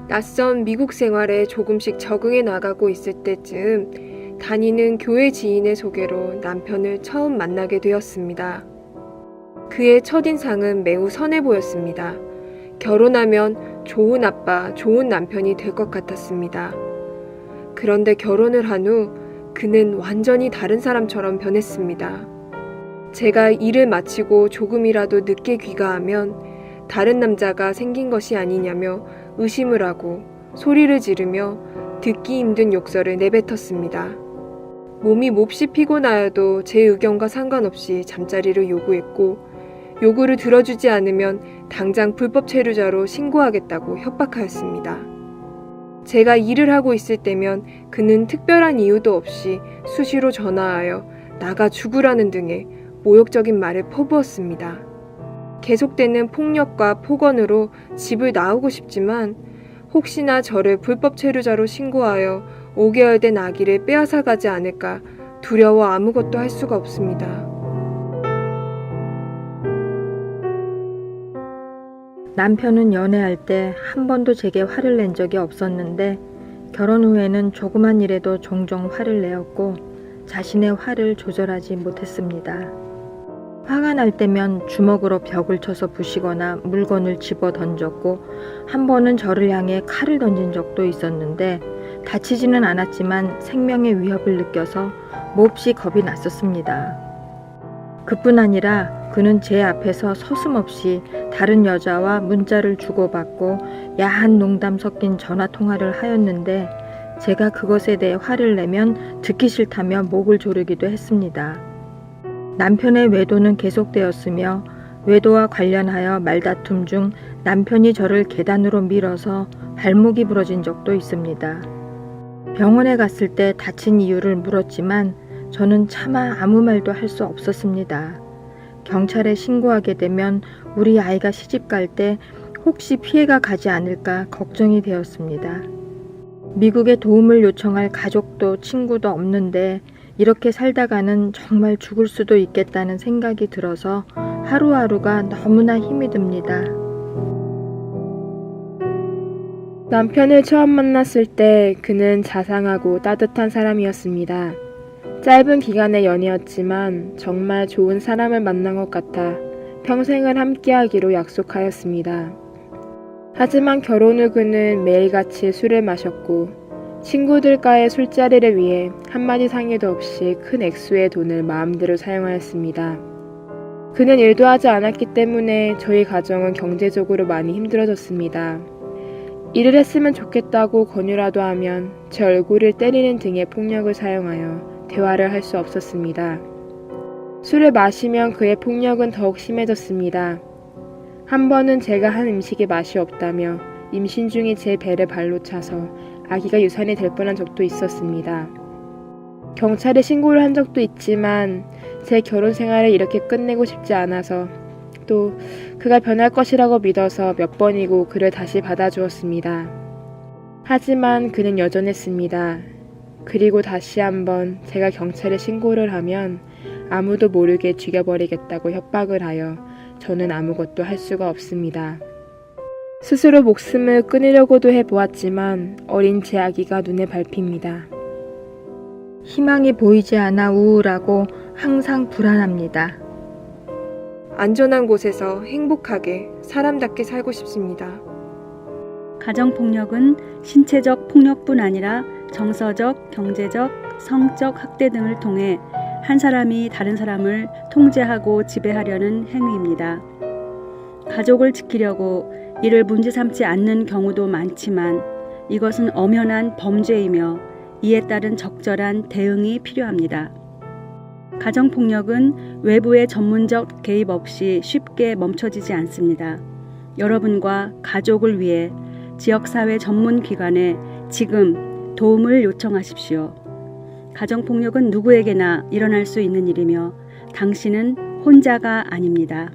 낯선 미국 생활에 조금씩 적응해 나가고 있을 때쯤 다니는 교회 지인의 소개로 남편을 처음 만나게 되었습니다. 그의 첫인상은 매우 선해 보였습니다. 결혼하면 좋은 아빠, 좋은 남편이 될 것 같았습니다. 그런데 결혼을 한 후 그는 완전히 다른 사람처럼 변했습니다. 제가 일을 마치고 조금이라도 늦게 귀가하면 다른 남자가 생긴 것이 아니냐며 의심을 하고 소리를 지르며 듣기 힘든 욕설을 내뱉었습니다. 몸이 몹시 피곤하여도 제 의견과 상관없이 잠자리를 요구했고 요구를 들어주지 않으면 당장 불법 체류자로 신고하겠다고 협박하였습니다. 제가 일을 하고 있을 때면 그는 특별한 이유도 없이 수시로 전화하여 나가 죽으라는 등의 모욕적인 말을 퍼부었습니다. 계속되는 폭력과 폭언으로 집을 나오고 싶지만 혹시나 저를 불법 체류자로 신고하여 5개월 된 아기를 빼앗아 가지 않을까 두려워 아무것도 할 수가 없습니다. 남편은 연애할 때 한 번도 제게 화를 낸 적이 없었는데 결혼 후에는 조그만 일에도 종종 화를 내었고 자신의 화를 조절하지 못했습니다. 화가 날 때면 주먹으로 벽을 쳐서 부시거나 물건을 집어 던졌고 한 번은 저를 향해 칼을 던진 적도 있었는데 다치지는 않았지만 생명의 위협을 느껴서 몹시 겁이 났었습니다. 그뿐 아니라 그는 제 앞에서 서슴없이 다른 여자와 문자를 주고받고 야한 농담 섞인 전화통화를 하였는데 제가 그것에 대해 화를 내면 듣기 싫다며 목을 조르기도 했습니다. 남편의 외도는 계속되었으며 외도와 관련하여 말다툼 중 남편이 저를 계단으로 밀어서 발목이 부러진 적도 있습니다. 병원에 갔을 때 다친 이유를 물었지만 저는 차마 아무 말도 할 수 없었습니다. 경찰에 신고하게 되면 우리 아이가 시집갈 때 혹시 피해가 가지 않을까 걱정이 되었습니다. 미국에 도움을 요청할 가족도 친구도 없는데 이렇게 살다가는 정말 죽을 수도 있겠다는 생각이 들어서 하루하루가 너무나 힘이 듭니다. 남편을 처음 만났을 때 그는 자상하고 따뜻한 사람이었습니다. 짧은 기간의 연애였지만 정말 좋은 사람을 만난 것 같아 평생을 함께하기로 약속하였습니다. 하지만 결혼 후 그는 매일같이 술을 마셨고 친구들과의 술자리를 위해 한마디 상의도 없이 큰 액수의 돈을 마음대로 사용하였습니다. 그는 일도 하지 않았기 때문에 저희 가정은 경제적으로 많이 힘들어졌습니다. 일을 했으면 좋겠다고 권유라도 하면 제 얼굴을 때리는 등의 폭력을 사용하여 대화를 할 수 없었습니다. 술을 마시면 그의 폭력은 더욱 심해졌습니다. 한 번은 제가 한 음식에 맛이 없다며 임신 중인 제 배를 발로 차서 아기가 유산이 될 뻔한 적도 있었습니다. 경찰에 신고를 한 적도 있지만 제 결혼 생활을 이렇게 끝내고 싶지 않아서 또 그가 변할 것이라고 믿어서 몇 번이고 그를 다시 받아주었습니다. 하지만 그는 여전했습니다. 그리고 다시 한번 제가 경찰에 신고를 하면 아무도 모르게 죽여버리겠다고 협박을 하여 저는 아무것도 할 수가 없습니다. 스스로 목숨을 끊으려고도 해보았지만 어린 제 아기가 눈에 밟힙니다. 희망이 보이지 않아 우울하고 항상 불안합니다. 안전한 곳에서 행복하게 사람답게 살고 싶습니다. 가정폭력은 신체적 폭력뿐 아니라 정서적, 경제적, 성적 학대 등을 통해 한 사람이 다른 사람을 통제하고 지배하려는 행위입니다. 가족을 지키려고 이를 문제 삼지 않는 경우도 많지만 이것은 엄연한 범죄이며 이에 따른 적절한 대응이 필요합니다. 가정폭력은 외부의 전문적 개입 없이 쉽게 멈춰지지 않습니다. 여러분과 가족을 위해 지역사회 전문기관에 지금 도움을 요청하십시오. 가정폭력은 누구에게나 일어날 수 있는 일이며 당신은 혼자가 아닙니다.